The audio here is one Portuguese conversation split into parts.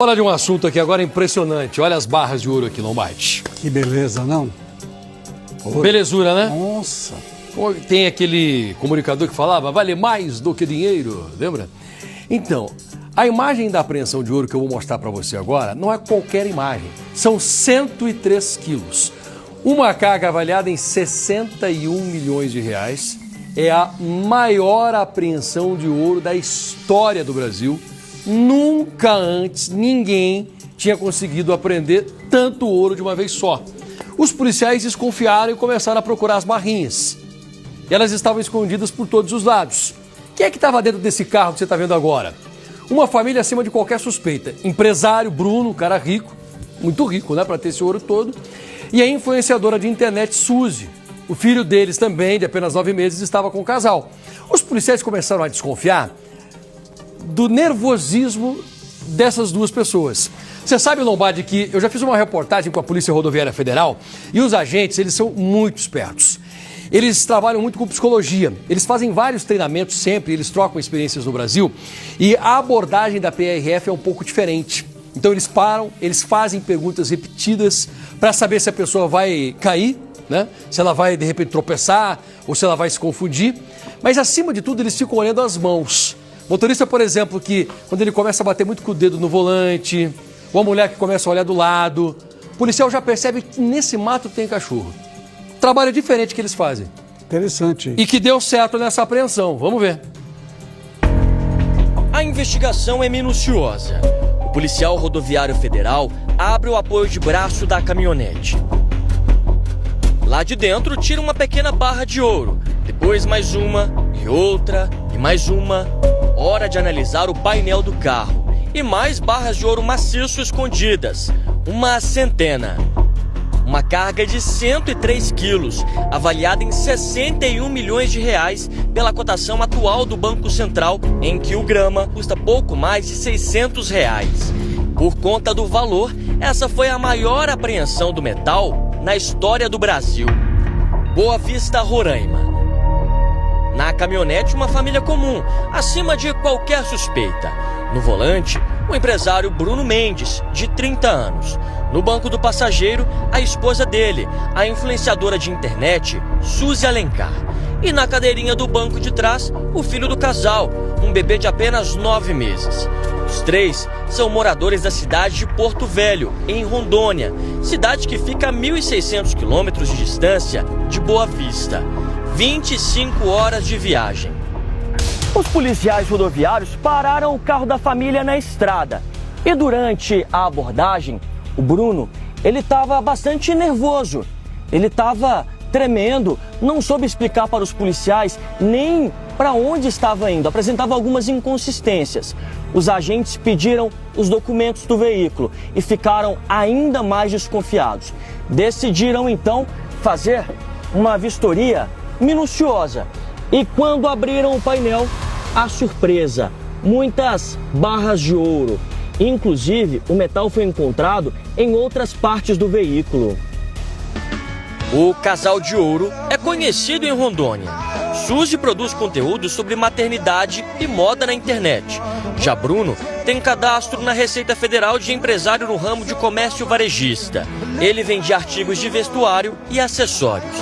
Fala de um assunto aqui agora impressionante. Olha as barras de ouro aqui, Lombardi. Que beleza, não? Ouro. Belezura, né? Nossa. Tem aquele comunicador que falava, vale mais do que dinheiro, lembra? Então, a imagem da apreensão de ouro que eu vou mostrar para você agora não é qualquer imagem. São 103 quilos. Uma carga avaliada em 61 milhões de reais. É a maior apreensão de ouro da história do Brasil. Nunca antes ninguém tinha conseguido apreender tanto ouro de uma vez só. Os policiais desconfiaram e começaram a procurar as barrinhas. Elas estavam escondidas por todos os lados. Quem é que estava dentro desse carro que você está vendo agora? Uma família acima de qualquer suspeita. Empresário Bruno, um cara rico, muito rico, né, para ter esse ouro todo. E a influenciadora de internet Suzy. O filho deles também, de apenas 9 meses, estava com o casal. Os policiais começaram a desconfiar do nervosismo dessas duas pessoas. Você sabe, Lombardi, que eu já fiz uma reportagem com a Polícia Rodoviária Federal e os agentes, eles são muito espertos. Eles trabalham muito com psicologia, eles fazem vários treinamentos sempre, eles trocam experiências no Brasil e a abordagem da PRF é um pouco diferente. Então eles param, eles fazem perguntas repetidas para saber se a pessoa vai cair, né? Se ela vai de repente tropeçar ou se ela vai se confundir. Mas acima de tudo eles ficam olhando as mãos. Motorista, por exemplo, que quando ele começa a bater muito com o dedo no volante, ou a mulher que começa a olhar do lado, o policial já percebe que nesse mato tem cachorro. Trabalho diferente que eles fazem. Interessante. E que deu certo nessa apreensão. Vamos ver. A investigação é minuciosa. O policial rodoviário federal abre o apoio de braço da caminhonete. Lá de dentro tira uma pequena barra de ouro, depois mais uma, e outra, e mais uma. Hora de analisar o painel do carro. E mais barras de ouro maciço escondidas. Uma centena. Uma carga de 103 quilos, avaliada em 61 milhões de reais pela cotação atual do Banco Central, em que o grama custa pouco mais de 600 reais. Por conta do valor, essa foi a maior apreensão do metal na história do Brasil. Boa Vista, Roraima. Na caminhonete, uma família comum, acima de qualquer suspeita. No volante, o empresário Bruno Mendes, de 30 anos. No banco do passageiro, a esposa dele, a influenciadora de internet, Suzy Alencar. E na cadeirinha do banco de trás, o filho do casal, um bebê de apenas 9 meses. Os três são moradores da cidade de Porto Velho, em Rondônia, cidade que fica a 1.600 quilômetros de distância de Boa Vista. 25 horas de viagem. Os policiais rodoviários pararam o carro da família na estrada. E durante a abordagem, o Bruno, ele estava bastante nervoso. Ele estava tremendo, não soube explicar para os policiais nem para onde estava indo. Apresentava algumas inconsistências. Os agentes pediram os documentos do veículo e ficaram ainda mais desconfiados. Decidiram então fazer uma vistoria minuciosa. E quando abriram o painel, a surpresa, muitas barras de ouro. Inclusive, o metal foi encontrado em outras partes do veículo. O casal de ouro é conhecido em Rondônia. Suzy produz conteúdo sobre maternidade e moda na internet. Já Bruno tem cadastro na Receita Federal de empresário no ramo de comércio varejista. Ele vende artigos de vestuário e acessórios.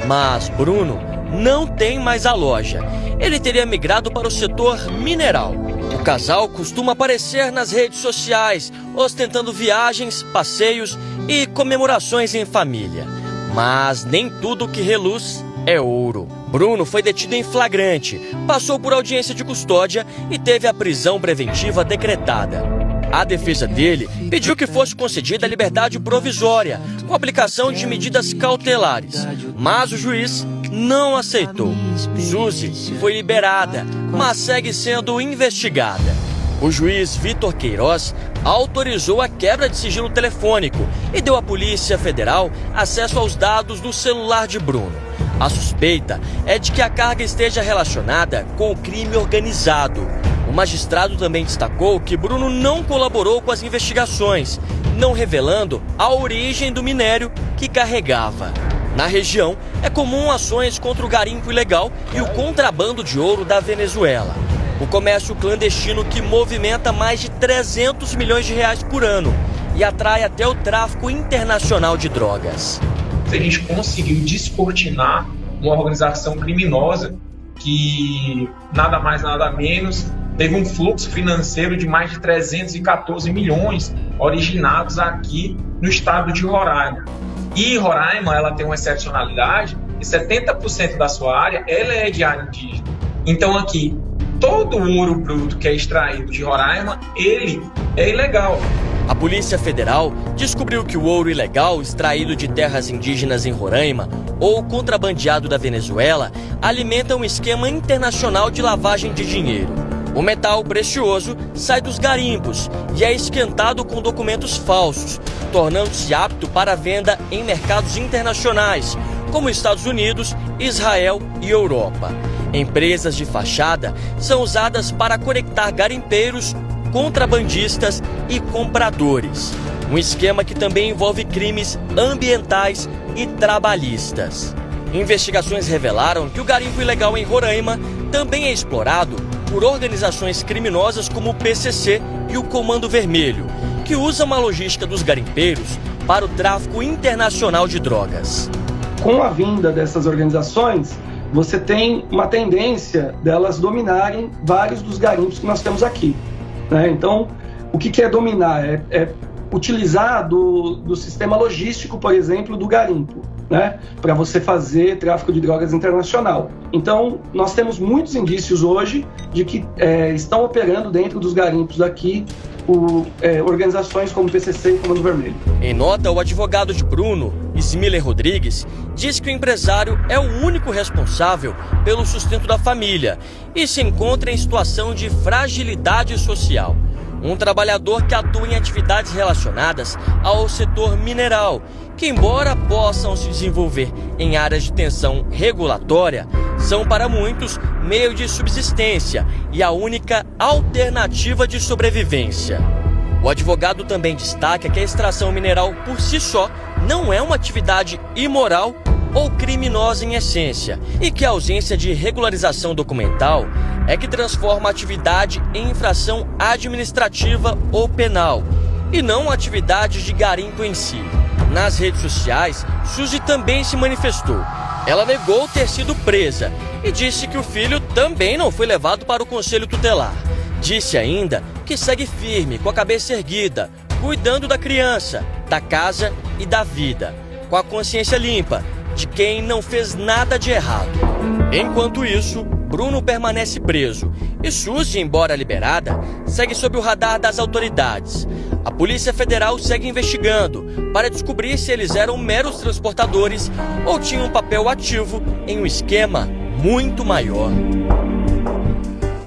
Mas Bruno não tem mais a loja. Ele teria migrado para o setor mineral. O casal costuma aparecer nas redes sociais, ostentando viagens, passeios e comemorações em família. Mas nem tudo que reluz é ouro. Bruno foi detido em flagrante, passou por audiência de custódia e teve a prisão preventiva decretada. A defesa dele pediu que fosse concedida a liberdade provisória, com aplicação de medidas cautelares. Mas o juiz não aceitou. Suzy foi liberada, mas segue sendo investigada. O juiz Vitor Queiroz autorizou a quebra de sigilo telefônico e deu à Polícia Federal acesso aos dados do celular de Bruno. A suspeita é de que a carga esteja relacionada com o crime organizado. O magistrado também destacou que Bruno não colaborou com as investigações, não revelando a origem do minério que carregava. Na região, é comum ações contra o garimpo ilegal e o contrabando de ouro da Venezuela. O comércio clandestino que movimenta mais de 300 milhões de reais por ano e atrai até o tráfico internacional de drogas. A gente conseguiu descortinar uma organização criminosa que nada mais nada menos teve um fluxo financeiro de mais de 314 milhões originados aqui no estado de Roraima. E Roraima, ela tem uma excepcionalidade, e 70% da sua área ela é de área indígena. Então aqui, todo o ouro bruto que é extraído de Roraima, ele é ilegal. A Polícia Federal descobriu que o ouro ilegal extraído de terras indígenas em Roraima ou contrabandeado da Venezuela alimenta um esquema internacional de lavagem de dinheiro. O metal precioso sai dos garimpos e é esquentado com documentos falsos, tornando-se apto para venda em mercados internacionais, como Estados Unidos, Israel e Europa. Empresas de fachada são usadas para conectar garimpeiros, contrabandistas e compradores. Um esquema que também envolve crimes ambientais e trabalhistas. Investigações revelaram que o garimpo ilegal em Roraima também é explorado por organizações criminosas como o PCC e o Comando Vermelho, que usam a logística dos garimpeiros para o tráfico internacional de drogas. Com a vinda dessas organizações, você tem uma tendência delas dominarem vários dos garimpos que nós temos aqui, né? Então, o que é dominar? É utilizar do sistema logístico, por exemplo, do garimpo, né? Para você fazer tráfico de drogas internacional. Então, nós temos muitos indícios hoje de que estão operando dentro dos garimpos daqui organizações como o PCC e o Comando Vermelho. Em nota, o advogado de Bruno, Ismiller Rodrigues, diz que o empresário é o único responsável pelo sustento da família e se encontra em situação de fragilidade social. Um trabalhador que atua em atividades relacionadas ao setor mineral, que embora possam se desenvolver em áreas de tensão regulatória, são para muitos meio de subsistência e a única alternativa de sobrevivência. O advogado também destaca que a extração mineral por si só não é uma atividade imoral ou criminosa em essência, e que a ausência de regularização documental é que transforma a atividade em infração administrativa ou penal, e não atividade de garimpo em si. Nas redes sociais, Suzy também se manifestou. Ela negou ter sido presa e disse que o filho também não foi levado para o conselho tutelar. Disse ainda que segue firme, com a cabeça erguida, cuidando da criança, da casa e da vida, com a consciência limpa de quem não fez nada de errado. Enquanto isso, Bruno permanece preso e Suzy, embora liberada, segue sob o radar das autoridades. A Polícia Federal segue investigando para descobrir se eles eram meros transportadores ou tinham um papel ativo em um esquema muito maior.